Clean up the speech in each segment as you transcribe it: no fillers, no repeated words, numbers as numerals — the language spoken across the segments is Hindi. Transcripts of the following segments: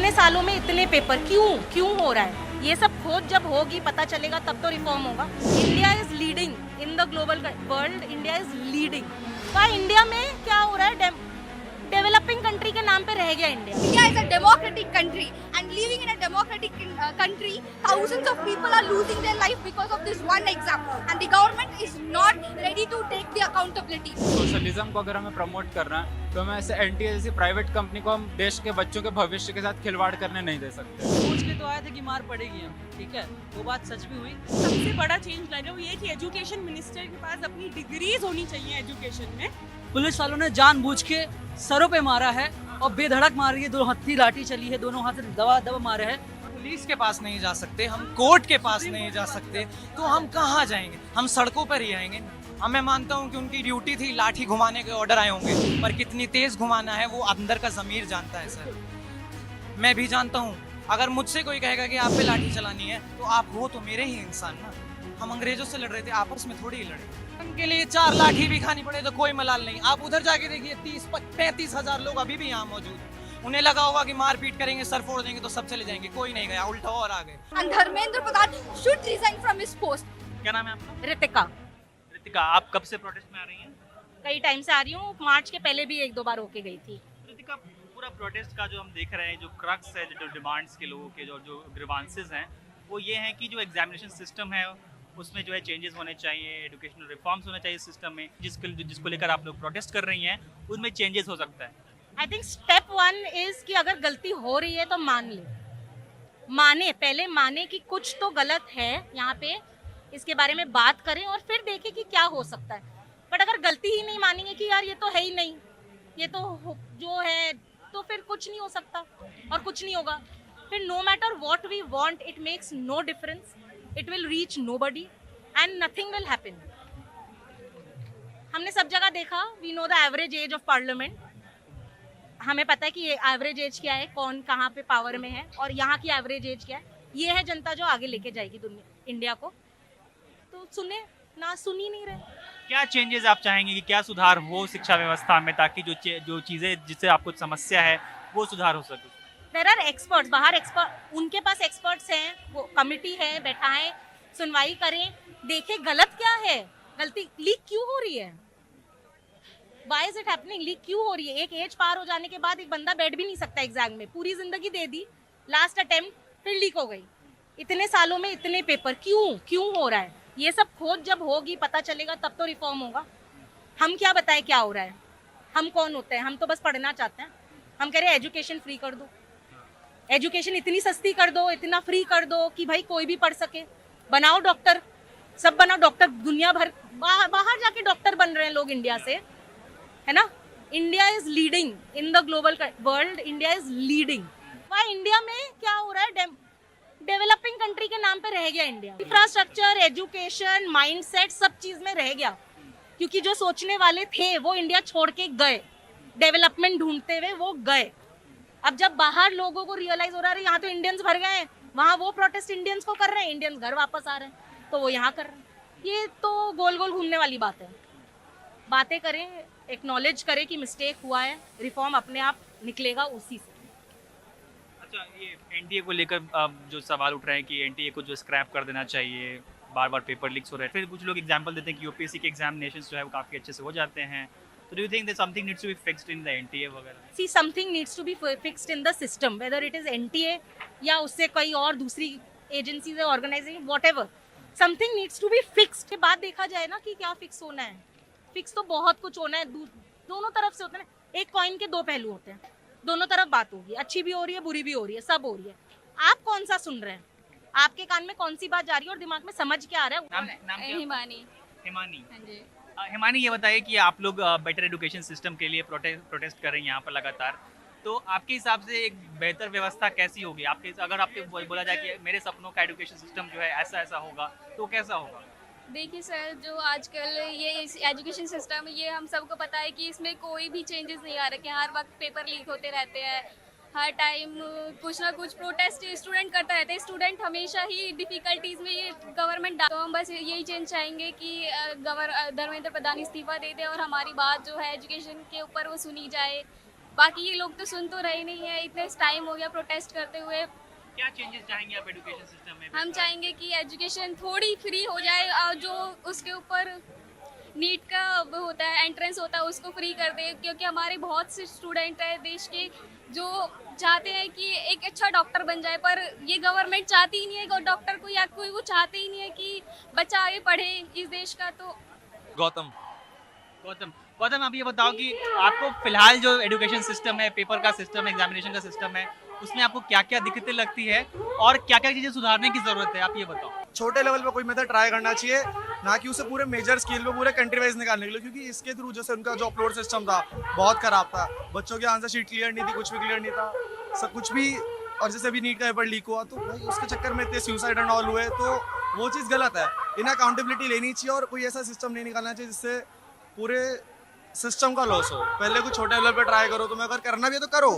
इतने सालों में इतने पेपर क्यों क्यों हो रहा है? ये सब खोज जब होगी, पता चलेगा, तब तो रिफॉर्म होगा। India is leading in the global world, India is leading. India में क्या हो रहा है? डेवलपिंग कंट्री के नाम पे रह गया India. India is a democratic country, and living in a democratic country, thousands of people are losing their life because of this one exam, and the government is not ready to take the accountability. Socialism को अगर हमें प्रमोट करना है तो हमें ऐसे एनटीए जैसी प्राइवेट कंपनी को हम देश के बच्चों के भविष्य के साथ खिलवाड़ करने नहीं दे सकते। सोच के तो आए थे कि मार पड़ेगी हम, ठीक है, वो बात सच भी हुई। सबसे बड़ा चेंज लाना वो ये कि एजुकेशन मिनिस्टर के पास अपनी डिग्रीज होनी चाहिए एजुकेशन में। पुलिस वालों ने जानबूझ के सरों पे मारा है और बेधड़क मारी है, दो हत्थी लाठी चली है, दोनों हाथ से दबा दबा मारे हैं। पुलिस के पास नहीं जा सकते, हम कोर्ट के पास नहीं जा सकते, तो हम कहाँ जाएंगे? हम सड़कों पर ही आएंगे। अब मैं मानता हूँ कि उनकी ड्यूटी थी, लाठी घुमाने के ऑर्डर आए होंगे, पर कितनी तेज घुमाना है वो अंदर का ज़मीर जानता है सर। मैं भी जानता हूँ, अगर मुझसे कोई कहेगा कि आप पे लाठी चलानी है तो आप हो तो मेरे ही इंसान ना। हम अंग्रेजों से लड़ रहे थे, आपस में थोड़ी ही लड़े। उनके लिए 4 लाठी भी खानी पड़े तो कोई मलाल नहीं। आप उधर जाके देखिए, 30-35 हजार लोग अभी भी यहाँ मौजूद हैं। उन्हें लगा होगा कि मारपीट करेंगे, सर फोड़ देंगे तो सब चले जाएंगे, कोई नहीं गया, उल्टा और आ गए। And Dharmendra Pradhan should resign from his post. क्या नाम है आपका? रितिका, रितिका, आप कब से प्रोटेस्ट में आ रही हैं? कई टाइम से आ रही हूँ, मार्च के पहले भी 1-2 बार होके गई थी। रितिका, पूरा प्रोटेस्ट का जो हम देख रहे हैं, जो क्रक्स है, जो डिमांड्स के लोगों के जो ग्रीवांसेस हैं, वो ये हैं कि जो एग्जामिनेशन सिस्टम है उसमें जो है चेंजेस होने चाहिए, एजुकेशनल रिफॉर्म्स होने चाहिए सिस्टम में, जिसको लेकर आप लोग प्रोटेस्ट कर रही हैं, उनमें चेंजेस हो सकता है। आई थिंक स्टेप 1 इज कि अगर गलती हो रही है तो मान ले, पहले माने कि कुछ तो गलत है यहाँ पे, इसके बारे में बात करें और फिर देखें कि क्या हो सकता है। बट अगर गलती ही नहीं मानेंगे कि यार ये तो है ही नहीं, ये तो जो है, तो फिर कुछ नहीं हो सकता और कुछ नहीं होगा। फिर no matter what we want, it makes no difference, it will reach nobody and nothing will happen. हमने सब जगह देखा, we know the average age of parliament. हमें पता है कि ये एवरेज एज क्या है, कौन कहाँ पे पावर में है और यहाँ की एवरेज एज क्या है। ये है जनता जो आगे लेके जाएगी दुनिया, इंडिया को। तो सुने ना, सुन ही नहीं रहे। क्या चेंजेस आप चाहेंगे कि क्या सुधार हो शिक्षा व्यवस्था में, ताकि जो चीज़ें जिससे आपको समस्या है वो सुधार हो सके? देयर आर एक्सपर्ट्स, बाहर एक्सपर्ट, उनके पास एक्सपर्ट्स हैं, वो कमिटी है, बैठाएं, सुनवाई करें, देखें गलत क्या है, गलती लीक क्यों हो रही है, why is it happening, leak क्यों हो रही है। एक एज पार हो जाने के बाद एक बंदा बैठ भी नहीं सकता एग्जाम में, पूरी जिंदगी दे दी, लास्ट अटेम्प्ट फिर लीक हो गई। इतने सालों में इतने पेपर क्यों क्यों हो रहा है? ये सब खोज जब होगी, पता चलेगा, तब तो रिफॉर्म होगा। हम क्या बताएं क्या हो रहा है? हम कौन होते हैं? हम तो बस पढ़ना चाहते हैं। हम कह रहे हैं एजुकेशन फ्री कर दो, एजुकेशन इतनी सस्ती कर दो, इतना फ्री कर दो कि भाई कोई भी पढ़ सके। बनाओ डॉक्टर, सब बनाओ डॉक्टर, दुनिया भर बाहर जाके डॉक्टर बन रहे हैं लोग इंडिया से, है ना। India is leading in the global world, India is leading. वहाँ इंडिया में क्या हो रहा है? डेवलपिंग कंट्री के नाम पे रह गया इंडिया। इंफ्रास्ट्रक्चर, एजुकेशन, माइंडसेट, सब चीज में रह गया, क्योंकि जो सोचने वाले थे वो इंडिया छोड़ के गए, डेवलपमेंट ढूंढते हुए वो गए। अब जब बाहर लोगों को रियलाइज हो रहा है यहाँ तो इंडियंस भर गए हैं, वहाँ वो प्रोटेस्ट इंडियंस को कर रहे हैं, इंडियंस घर वापस आ रहे हैं, तो वो यहाँ कर रहे हैं। ये तो गोल गोल घूमने वाली बात है। बातें करें, एक्नॉलेज करें कि मिस्टेक हुआ है, रिफॉर्म अपने आप निकलेगा उसी से। अच्छा, ये एनटीए को लेकर जो सवाल उठ रहे हैं कि एनटीए को जो स्क्रैप कर देना चाहिए, बार बार पेपर लीक्स हो रहे हैं, फिर कुछ लोग एग्जाम्पल देते हैं कि यूपीएससी के एग्जामिनेशंस जो है वो काफ़ी अच्छे से हो जाते हैं। So do you think that something needs to be fixed in the NTA वगैरह? See, something needs to be fixed in the system, whether it is NTA या उससे कोई और दूसरी एजेंसीज है, organisation, whatever. Something needs to be fixed. के बाद देखा जाए ना कि क्या फिक्स होना है। फिक्स तो बहुत कुछ होना है, दोनों तरफ से होता है ना। एक कॉइन के 2 पहलू होते हैं, दोनों तरफ बात होगी, अच्छी भी हो रही है, बुरी भी हो रही है, सब हो रही है। आप कौन सा सुन रहे हैं? आपके कान में कौन सी बात जा रही है और दिमाग में समझ क्या आ रहा है? नाम क्या? हिमानी। हिमानी। हाँ जी। हिमानी, ये बताइए कि आप लोग बेटर एजुकेशन सिस्टम के लिए प्रोटेस्ट कर रहे हैं यहाँ पर लगातार, तो आपके हिसाब से एक बेहतर व्यवस्था कैसी होगी? अगर आपको बोला जाए कि मेरे सपनों का एजुकेशन सिस्टम जो है ऐसा ऐसा होगा, तो कैसा होगा? देखिए सर, जो आजकल ये एजुकेशन सिस्टम है, ये हम सबको पता है कि इसमें कोई भी चेंजेस नहीं आ रखे हैं। हर वक्त पेपर लीक होते रहते हैं, हर टाइम कुछ ना कुछ प्रोटेस्ट स्टूडेंट करता रहता है। स्टूडेंट हमेशा ही डिफ़िकल्टीज़ में ये गवर्नमेंट तो हम बस यही चेंज चाहेंगे कि धर्मेंद्र प्रधान इस्तीफ़ा दे दे और हमारी बात जो है एजुकेशन के ऊपर वो सुनी जाए। बाकी ये लोग तो सुन तो रहे नहीं है, इतने टाइम हो गया प्रोटेस्ट करते हुए। क्या चेंजेस चाहेंगे आप एजुकेशन सिस्टम में? हम चाहेंगे कि एजुकेशन थोड़ी फ्री हो जाए और जो उसके ऊपर नीट का वो होता है, एंट्रेंस होता है, उसको फ्री कर दे, क्योंकि हमारे बहुत से स्टूडेंट हैं देश के जो चाहते हैं कि एक अच्छा डॉक्टर बन जाए, पर ये गवर्नमेंट चाहती ही नहीं है डॉक्टर को, या कोई वो चाहते ही नहीं है कि बच्चा आगे पढ़े इस देश का। तो गौतम गौतम आप ये बताओ कि आपको फिलहाल जो एजुकेशन सिस्टम है, पेपर का सिस्टम, एग्जामिनेशन का सिस्टम है, उसमें आपको क्या क्या दिक्कतें लगती है और क्या क्या चीज़ें सुधारने की ज़रूरत है, आप ये बताओ। छोटे लेवल पे कोई मेथड ट्राई करना चाहिए, ना कि उसे पूरे मेजर स्केल पे पूरे कंट्री वाइज निकालने के लिए, क्योंकि इसके थ्रू जैसे उनका जो अपलोड सिस्टम था बहुत खराब था, बच्चों की आंसर शीट क्लियर नहीं थी, कुछ भी क्लियर नहीं था, सब कुछ भी। और जैसे अभी नीट का पेपर लीक हुआ तो भाई उसके चक्कर में इतने सुसाइड एंड ऑल हुए, तो वो चीज़ गलत है। इन अकाउंटेबिलिटी लेनी चाहिए और कोई ऐसा सिस्टम नहीं निकालना चाहिए जिससे पूरे सिस्टम का लॉस हो। पहले कुछ छोटे लेवल पे ट्राई करो, तुम्हें अगर करना भी है तो करो,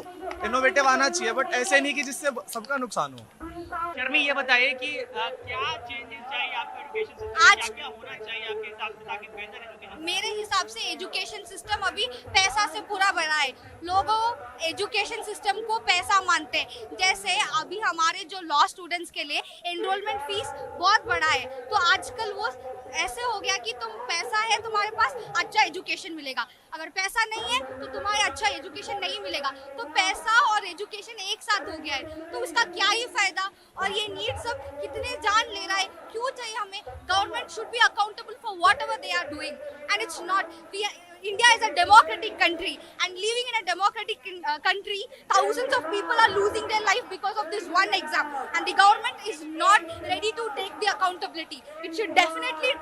इनोवेटिव आना चाहिए, बट ऐसे नहीं कि जिससे सबका नुकसान हो। शर्मी ये बताइए कि क्या चेंजेस चाहिए आपको एजुकेशन सिस्टम में, आज- क्या क्या होना चाहिए आपके हिसाब से ताकि बेहतर एजुकेशन? मेरे हिसाब से एजुकेशन सिस्टम अभी पैसा से पूरा भरा है। लोगों एजुकेशन सिस्टम को पैसा मानते हैं। जैसे अभी हमारे जो लॉ स्टूडेंट्स के लिए एनरोलमेंट फीस बहुत बड़ा है, तो आजकल वो ऐसे हो गया कि तुम पैसा है तुम्हारे पास, अच्छा एजुकेशन मिलेगा, अगर पैसा नहीं है तो तुम्हारे अच्छा एजुकेशन नहीं मिलेगा। तो पैसा और एजुकेशन एक साथ हो गया है, तो उसका क्या ही फायदा। और ये नीट सब कितने जान ले रहा है, क्यों चाहिए हमें? Government should be accountable for whatever they are doing, and it's not. India is a democratic country, and living in a democratic country, thousands of people are losing their life because of this one exam, and the government is not ready to take the accountability. It should definitely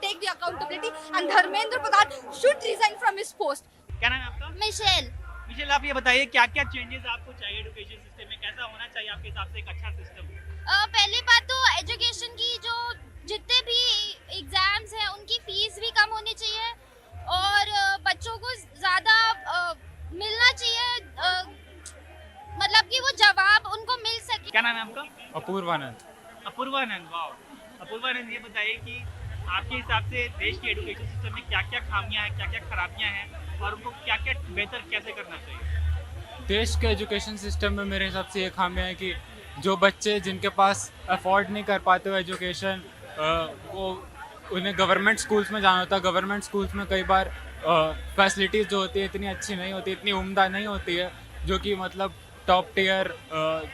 take the accountability, and Dharmendra Pradhan should resign from his post. क्या नाम है आपका? Michelle, मिशेल आप ये बताइए क्या क्या चेंजेस आपको चाहिए एजुकेशन सिस्टम में, कैसा होना चाहिए आपके हिसाब से एक अच्छा सिस्टम? पहली बात तो एजुकेशन की जो जितने भी एग्जाम्स हैं उनकी फीस भी कम होनी चाहिए और बच्चों को ज़्यादा मिलना चाहिए, मतलब कि वो जवाब उनको मिल सके। क्या नाम है आपका? अपूर्वानंद। अपूर्वानंद, वाह। अपूर्वानंद ये बताइए कि आपके हिसाब से देश के एजुकेशन सिस्टम में क्या क्या खामियां हैं, क्या क्या खराबियां हैं और उनको क्या क्या बेहतर कैसे करना चाहिए? देश के एजुकेशन सिस्टम में मेरे हिसाब से ये खामियां है कि जो बच्चे जिनके पास अफोर्ड नहीं कर पाते हो एजुकेशन, वो उन्हें गवर्नमेंट स्कूल्स में जाना होता है। गवर्नमेंट स्कूल्स में कई बार फैसिलिटीज़ जो होती है इतनी अच्छी नहीं होती, इतनी उम्दा नहीं होती है, जो कि मतलब टॉप टियर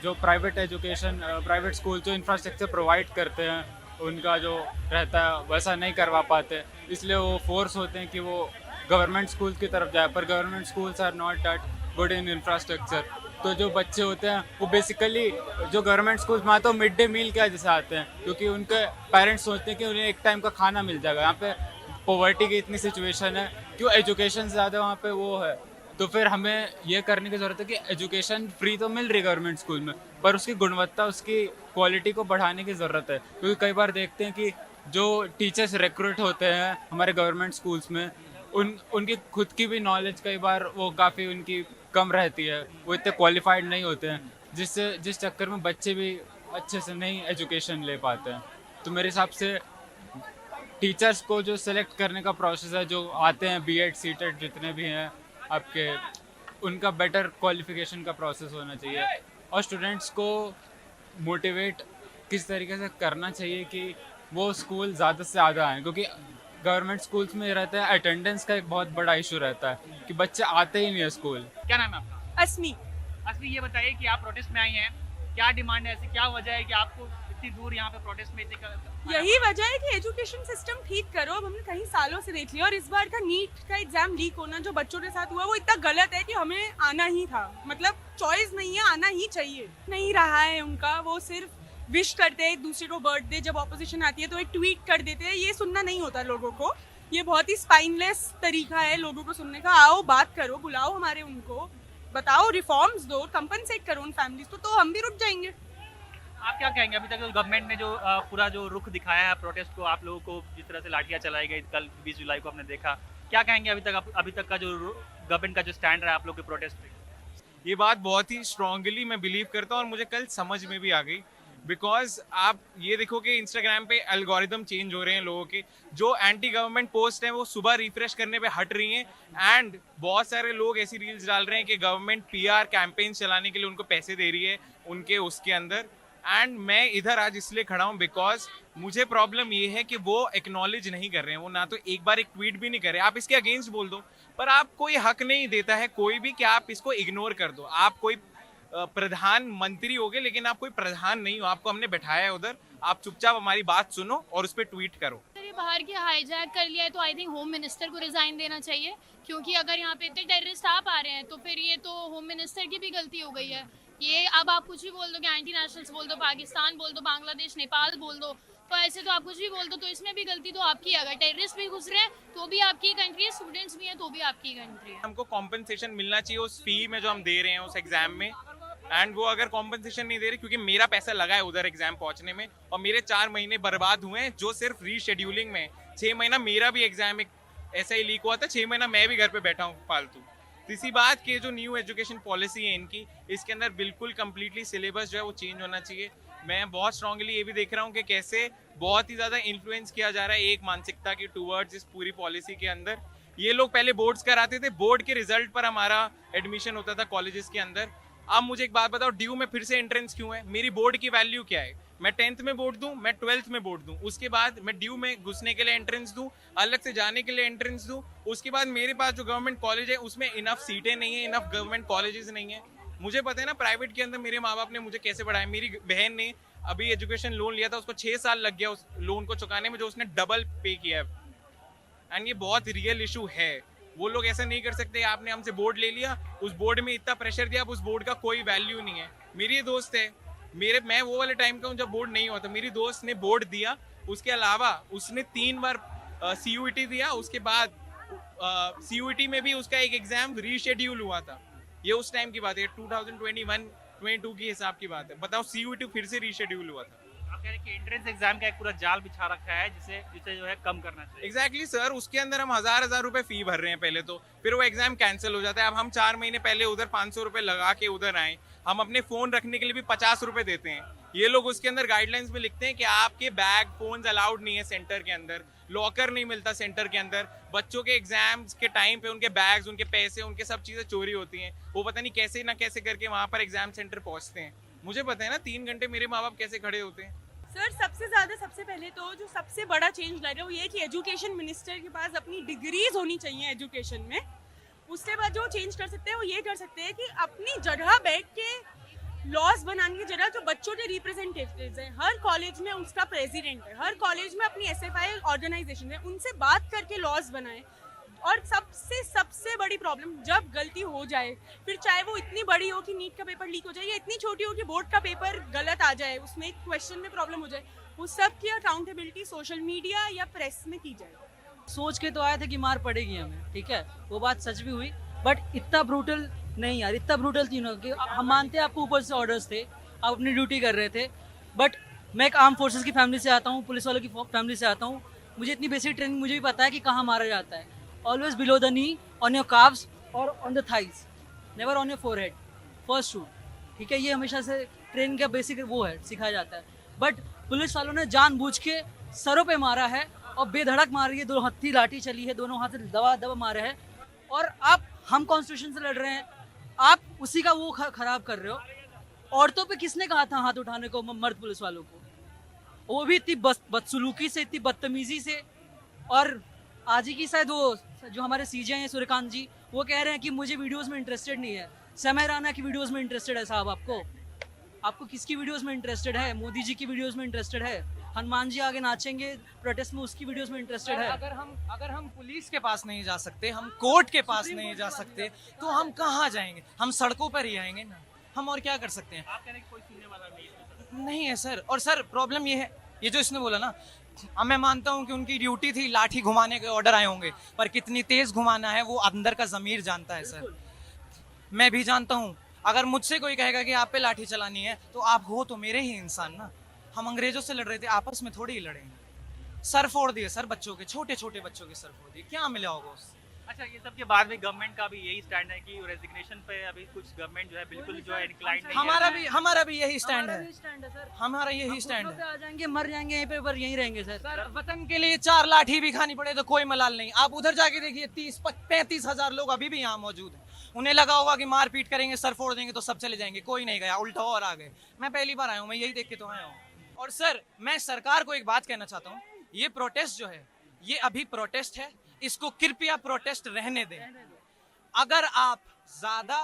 जो प्राइवेट एजुकेशन प्राइवेट स्कूल जो इंफ्रास्ट्रक्चर प्रोवाइड करते हैं उनका जो रहता है वैसा नहीं करवा पाते, इसलिए वो फोर्स होते हैं कि वो गवर्नमेंट स्कूल की तरफ जाए, पर government schools are not that good in infrastructure. तो जो बच्चे होते हैं वो बेसिकली जो गवर्नमेंट स्कूल में आते हैं मिड डे मील के जैसे आते हैं, क्योंकि उनके पेरेंट्स सोचते हैं कि उन्हें एक टाइम का खाना मिल जाएगा। यहाँ पे पॉवर्टी की इतनी सिचुएशन है, क्यों एजुकेशन ज़्यादा वहाँ पे वो है, तो फिर हमें ये करने की ज़रूरत है कि एजुकेशन फ्री तो मिल रही है गवर्नमेंट स्कूल में, पर उसकी गुणवत्ता, उसकी क्वालिटी को बढ़ाने की ज़रूरत है। क्योंकि कई बार देखते हैं कि जो टीचर्स रिक्रूट होते हैं हमारे गवर्नमेंट स्कूल्स में, उनकी खुद की भी नॉलेज कई बार वो काफ़ी उनकी कम रहती है, वो इतने क्वालिफाइड नहीं होते हैं, जिस चक्कर में बच्चे भी अच्छे से नहीं एजुकेशन ले पाते हैं। तो मेरे हिसाब से टीचर्स को जो सेलेक्ट करने का प्रोसेस है, जो आते हैं बीएड सीटेड जितने भी हैं आपके, उनका बेटर क्वालिफिकेशन का प्रोसेस होना चाहिए और स्टूडेंट्स को मोटिवेट किस तरीके से करना चाहिए कि वो स्कूल ज़्यादा से ज़्यादा आएँ, क्योंकि गवर्नमेंट स्कूल्स में रहता है अटेंडेंस का एक बहुत बड़ा इशू रहता है कि बच्चे आते ही नहीं है स्कूल। क्या नाम है आपका? अस्मी। असली ये बताइए कि आप प्रोटेस्ट में आई हैं, क्या डिमांड है, ऐसी क्या वजह है कि आपको इतनी दूर यहाँ पे प्रोटेस्ट में यही वजह है कि एजुकेशन सिस्टम ठीक करो। अब हमने कई सालों से देख लिया और इस बार का नीट का एग्जाम लीक होना जो बच्चों के साथ हुआ वो इतना गलत है कि हमें आना ही था, मतलब चॉइस नहीं है, आना ही चाहिए। नहीं रहा है उनका, वो सिर्फ विश करते हैं एक दूसरे को बर्थडे, जब ऑपोजिशन आती है तो एक ट्वीट कर देते हैं, ये सुनना नहीं होता लोगों को। ये बहुत ही स्पाइनलेस तरीका है लोगों को सुनने का। आओ बात करो, बुलाओ हमारे उनको, बताओ रिफॉर्म्स दो, कंपनसेट करो उन फैमिलीज को, तो हम भी रुक जाएंगे। आप क्या कहेंगे अभी तक गवर्नमेंट ने जो पूरा जो रुख दिखाया है प्रोटेस्ट को, आप लोगों को जिस तरह से लाठियां चलाई गई कल 20 जुलाई को आपने देखा, क्या कहेंगे अभी तक का जो गवर्नमेंट का जो स्टैंड रहा आप लोग के प्रोटेस्ट पे? ये बात बहुत ही स्ट्रांगली मैं बिलीव करता हूँ और मुझे कल समझ में भी आ गई बिकॉज आप ये देखो कि इंस्टाग्राम पे एल्गोरिदम चेंज हो रहे हैं लोगों के, जो एंटी गवर्नमेंट पोस्ट हैं वो सुबह रिफ्रेश करने पे हट रही हैं एंड बहुत सारे लोग ऐसी रील्स डाल रहे हैं कि गवर्नमेंट पीआर कैंपेन चलाने के लिए उनको पैसे दे रही है उनके उसके अंदर। एंड मैं इधर आज इसलिए खड़ा हूँ बिकॉज मुझे प्रॉब्लम ये है कि वो एक्नॉलेज नहीं कर रहे हैं, वो ना तो एक बार एक ट्वीट भी नहीं कर रहे। आप इसके अगेंस्ट बोल दो पर आप कोई हक नहीं देता है कोई भी कि आप इसको इग्नोर कर दो। आप कोई प्रधानमंत्री हो गए लेकिन आप कोई प्रधान नहीं हो, आपको हमने बैठाया है उधर, आप चुपचाप हमारी बात सुनो और उस पर ट्वीट करो। अगर ये बाहर की हाईजैक कर लिया है तो आई थिंक होम मिनिस्टर को रिजाइन देना चाहिए, क्योंकि अगर यहाँ पे इतने टेररिस्ट आ पा रहे हैं तो फिर ये तो होम मिनिस्टर की भी गलती हो गई है। ये अब आप कुछ भी बोल दो कि एंटी नेशनल्स बोल दो, पाकिस्तान बोल दो, बांग्लादेश नेपाल बोल दो, तो ऐसे तो आप कुछ भी बोल दो तो इसमें भी गलती तो आपकी है। अगर टेररिस्ट भी घुस रहे हैं तो भी आपकी कंट्री है, स्टूडेंट्स भी हैं तो भी आपकी कंट्री है। हमको कॉम्पनसेशन मिलना चाहिए उस फी में जो हम दे रहे हैं उस एग्जाम में, एंड वो अगर कॉम्पनसेशन नहीं दे रहे क्योंकि मेरा पैसा लगा है उधर एग्जाम पहुंचने में और मेरे 4 महीने बर्बाद हुए हैं जो सिर्फ रीशेड्यूलिंग में। 6 महीना मेरा भी एग्जाम एक ऐसा ही लीक हुआ था, 6 महीना मैं भी घर पे बैठा हूँ फालतू। इसी बात के जो न्यू एजुकेशन पॉलिसी है इनकी, इसके अंदर बिल्कुल कम्प्लीटली सिलेबस जो है वो चेंज होना चाहिए। मैं बहुत स्ट्रांगली ये भी देख रहा हूँ कि कैसे बहुत ही ज़्यादा इन्फ्लुएंस किया जा रहा है एक मानसिकता की टूवर्ड्स इस पूरी पॉलिसी के अंदर। ये लोग पहले बोर्ड्स कराते थे, बोर्ड के रिजल्ट पर हमारा एडमिशन होता था कॉलेजेस के अंदर। अब मुझे एक बात बताओ, ड्यू में फिर से एंट्रेंस क्यों है? मेरी बोर्ड की वैल्यू क्या है? मैं 10th में बोर्ड दूं, मैं 12th में बोर्ड दूं, उसके बाद मैं ड्यू में घुसने के लिए एंट्रेंस दूं, अलग से जाने के लिए एंट्रेंस दूं, उसके बाद मेरे पास जो गवर्नमेंट कॉलेज है उसमें इनफ सीटें नहीं है, इनफ गवर्नमेंट कॉलेजेस नहीं है। मुझे पता है ना प्राइवेट के अंदर मेरे माँ बाप ने मुझे कैसे पढ़ाया। मेरी बहन ने अभी एजुकेशन लोन लिया था, उसको 6 साल लग गया उस लोन को चुकाने में, जो उसने डबल पे किया है। एंड ये बहुत रियल इशू है। वो लोग ऐसा नहीं कर सकते, आपने हमसे बोर्ड ले लिया, उस बोर्ड में इतना प्रेशर दिया, अब उस बोर्ड का कोई वैल्यू नहीं है। मेरी दोस्त है, मैं वो वाले टाइम का हूँ जब बोर्ड नहीं होता। मेरी दोस्त ने बोर्ड दिया, उसके अलावा उसने 3 बार CUET दिया, उसके बाद CUET में भी उसका एक एग्जाम रीशेड्यूल हुआ था। ये उस टाइम की बात है, 2021-22 की हिसाब की बात है। बताओ CUET फिर से रीशेड्यूल हुआ था। आप कह रहे हैं कि एंट्रेंस एग्जाम का एक पूरा जाल बिछा रखा है जिसे जो है कम करना चाहिए। एग्जैक्टली सर, उसके अंदर हम हजार रुपए फी भर रहे हैं पहले तो, फिर वो एग्जाम कैंसिल हो जाता है। अब हम 4 महीने पहले उधर 500 रुपए लगा के उधर आए, हम अपने फोन रखने के लिए भी 50 रुपए देते हैं। ये लोग उसके अंदर गाइडलाइंस में लिखते हैं कि आपके बैग फोन अलाउड नहीं है सेंटर के अंदर, लॉकर नहीं मिलता सेंटर के अंदर। बच्चों के एग्जाम्स के टाइम पे उनके बैग्स, उनके पैसे, उनके सब चीजें चोरी होती हैं। वो पता नहीं कैसे ना कैसे करके वहां पर एग्जाम सेंटर पहुंचते हैं। मुझे पता है ना 3 घंटे मेरे माँ बाप कैसे खड़े होते हैं। सर सबसे पहले तो जो सबसे बड़ा चेंज ला रहे हैं वो ये कि एजुकेशन मिनिस्टर के पास अपनी डिग्रीज होनी चाहिए एजुकेशन में। उसके बाद जो चेंज कर सकते हैं वो ये कर सकते हैं कि अपनी जगह बैठ के लॉज बनाने की जगह जो बच्चों के रिप्रेजेंटेटिव्स हैं, हर कॉलेज में उसका प्रेसिडेंट है, हर कॉलेज में अपनी SFI ऑर्गेनाइजेशन है, उनसे बात करके लॉज बनाएं। और सबसे बड़ी प्रॉब्लम, जब गलती हो जाए, फिर चाहे वो इतनी बड़ी हो कि नीट का पेपर लीक हो जाए या इतनी छोटी हो कि बोर्ड का पेपर गलत आ जाए, उसमें एक क्वेश्चन में प्रॉब्लम हो जाए, वो सब की अकाउंटेबिलिटी सोशल मीडिया या प्रेस में की जाए। सोच के तो आए थे कि मार पड़ेगी हमें, ठीक है, वो बात सच भी हुई, बट इतना ब्रूटल नहीं यार, इतना ब्रूटल थी ना कि हम मानते हैं आपको ऊपर से ऑर्डर्स थे, आप अपनी ड्यूटी कर रहे थे, बट मैं एक आर्म फोर्सेस की फैमिली से आता हूँ, पुलिस वालों की फैमिली से आता हूँ, मुझे इतनी बेसिक ट्रेनिंग मुझे भी पता है कि कहाँ मारा जाता है। Always below the knee, on your calves और on the thighs, never on your forehead, first shoot, ठीक है। ये हमेशा से ट्रेनिंग का बेसिक वो है, सिखाया जाता है। बट पुलिस वालों ने जानबूझ के सरों पे मारा है और बेधड़क मार रही है, 2 हत्थी लाठी चली है, दोनों हाथ से दबा मारे हैं। और आप, हम कॉन्स्टिट्यूशन से लड़ रहे हैं, आप उसी का वो खराब कर रहे हो। औरतों पे किसने कहा था हाथ उठाने को, मर्द पुलिस वालों को, वो भी इतनी बदसलूकी से, इतनी बदतमीजी से। और आज ही की शायद वो जो हमारे CJ हैं सूर्यकांत जी, वो कह रहे हैं कि मुझे वीडियोस में इंटरेस्टेड नहीं है। समय राणा की वीडियोस में इंटरेस्टेड है साहब, आपको किसकी वीडियोस में इंटरेस्टेड है? मोदी जी की वीडियोस में इंटरेस्टेड है? हनुमान जी आगे नाचेंगे प्रोटेस्ट में, उसकी वीडियोस में इंटरेस्टेड है? अगर हम पुलिस के पास नहीं जा सकते, हम कोर्ट के पास नहीं जा सकते, तो हम कहाँ जाएंगे? हम सड़कों पर ही आएंगे ना, हम और क्या कर सकते हैं? आप कह रहे हैं कि कोई सुनने वाला नहीं है सर। और सर प्रॉब्लम ये है, ये जो इसने बोला ना, अब मैं मानता हूँ कि उनकी ड्यूटी थी, लाठी घुमाने के ऑर्डर आए होंगे, पर कितनी तेज घुमाना है वो अंदर का ज़मीर जानता है सर। मैं भी जानता हूँ, अगर मुझसे कोई कहेगा कि आप पे लाठी चलानी है तो आप हो तो मेरे ही इंसान ना। हम अंग्रेजों से लड़ रहे थे, आपस में थोड़ी ही लड़ेंगे। सर फोड़ दिए सर बच्चों के, छोटे छोटे बच्चों के सर फोड़ दिए, क्या मिला होगा उससे? अच्छा, ये सब के बाद में गवर्नमेंट का भी यही स्टैंड है कि रेजिग्नेशन पे अभी कुछ गवर्नमेंट जो है बिल्कुल जो है इंक्लाइंड नहीं है। हमारा भी यही स्टैंड है, स्टैंड है सर। हमारा यही स्टैंड है। आ जाएंगे, मर जाएंगे यहीं पे, पर यहीं रहेंगे सर। सर वतन के लिए 4 लाठी भी खानी पड़े तो कोई मलाल नहीं। आप उधर जाके देखिए 30-35 हजार लोग अभी भी यहाँ मौजूद हैं। उन्हें लगा होगा कि मार पीट करेंगे, सर फोड़ देंगे तो सब चले जाएंगे, कोई नहीं गया, उल्टा और आ गए। मैं पहली बार आया हूँ, मैं यही देख के तो आया हूँ। और सर मैं सरकार को एक बात कहना चाहता हूँ, ये प्रोटेस्ट जो है ये अभी प्रोटेस्ट है, इसको कृपया प्रोटेस्ट रहने दें। अगर आप ज्यादा,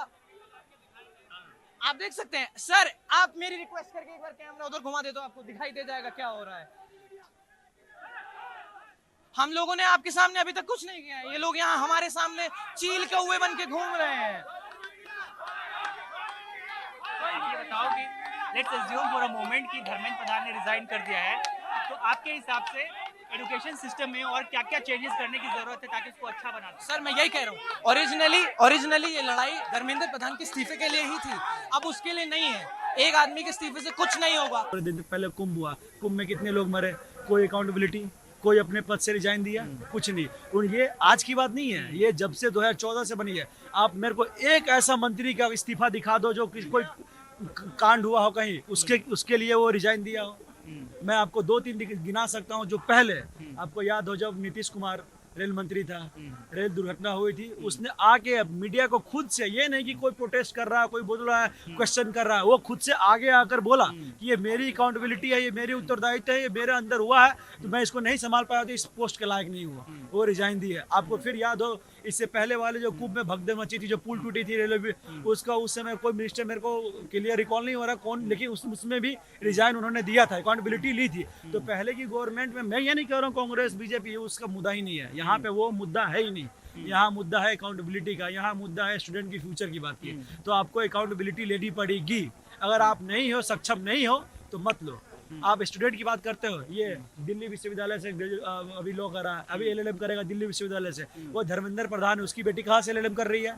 आप देख सकते हैं सर, आप मेरी रिक्वेस्ट करके एक बार कैमरा उधर घुमा दे तो आपको दिखाई दे जाएगा क्या हो रहा है। हम लोगों ने आपके सामने अभी तक कुछ नहीं किया है, ये लोग यहाँ हमारे सामने चील के हुए बन के घूम रहे हैं। ये बताओ कि let's assume for a moment कि धर्मेंद्र प्रधान ने रिजाइन कर दिया है, तो आपके हिसाब से एजुकेशन सिस्टम में और क्या क्या चेंजेस करने की जरूरत है ताकि उसको अच्छा बना सके? सर मैं यही कह रहा हूँ, ओरिजिनली ये लड़ाई धर्मेंद्र प्रधान के इस्तीफे के लिए ही थी, अब उसके लिए नहीं है। एक आदमी के इस्तीफे से कुछ नहीं होगा। दिन पहले कुंभ हुआ, कुंभ में कितने लोग मरे, कोई अकाउंटेबिलिटी, कोई अपने पद से रिजाइन दिया, कुछ नहीं। और ये आज की बात नहीं है, ये जब से 2014 से बनी है। आप मेरे को एक ऐसा मंत्री का इस्तीफा दिखा दो जो कोई कांड हुआ हो कहीं, उसके लिए वो रिजाइन दिया हो। मैं आपको 2-3 गिना सकता हूँ। जो पहले आपको याद हो, जब नीतीश कुमार रेल मंत्री था, रेल दुर्घटना हुई थी, उसने आके मीडिया को खुद से, ये नहीं कि कोई प्रोटेस्ट कर रहा है, कोई बोल रहा है, क्वेश्चन कर रहा है, वो खुद से आगे आकर बोला कि ये मेरी अकाउंटेबिलिटी है, ये मेरी उत्तरदायित्व है, ये मेरे अंदर हुआ है, तो मैं इसको नहीं संभाल पाया तो इस पोस्ट के लायक नहीं हुआ, वो रिजाइन दी है। आपको फिर याद हो, इससे पहले वाले जो कुंभ में भगदड़ मची थी, जो पुल टूटी थी रेलवे, उसका उस समय कोई मिनिस्टर, मेरे को क्लियर रिकॉल नहीं हो रहा कौन, लेकिन उसमें भी रिजाइन उन्होंने दिया था, अकाउंटेबिलिटी ली थी। तो पहले की गवर्नमेंट में, मैं ये नहीं कह रहा हूँ कांग्रेस बीजेपी, उसका मुद्दा ही नहीं है यहाँ पे, वो मुद्दा है ही नहीं। यहाँ मुद्दा है अकाउंटेबिलिटी का, यहाँ मुद्दा है स्टूडेंट की फ्यूचर की बात की। तो आपको अकाउंटेबिलिटी लेनी पड़ेगी। अगर आप नहीं हो, सक्षम नहीं हो, तो मत लो। आप स्टूडेंट की बात करते हो, ये दिल्ली विश्वविद्यालय से अभी लॉ कर रहा है, अभी LLM करेगा दिल्ली विश्वविद्यालय से। वो धर्मेंद्र प्रधान, उसकी बेटी कहाँ से LLM कर रही है?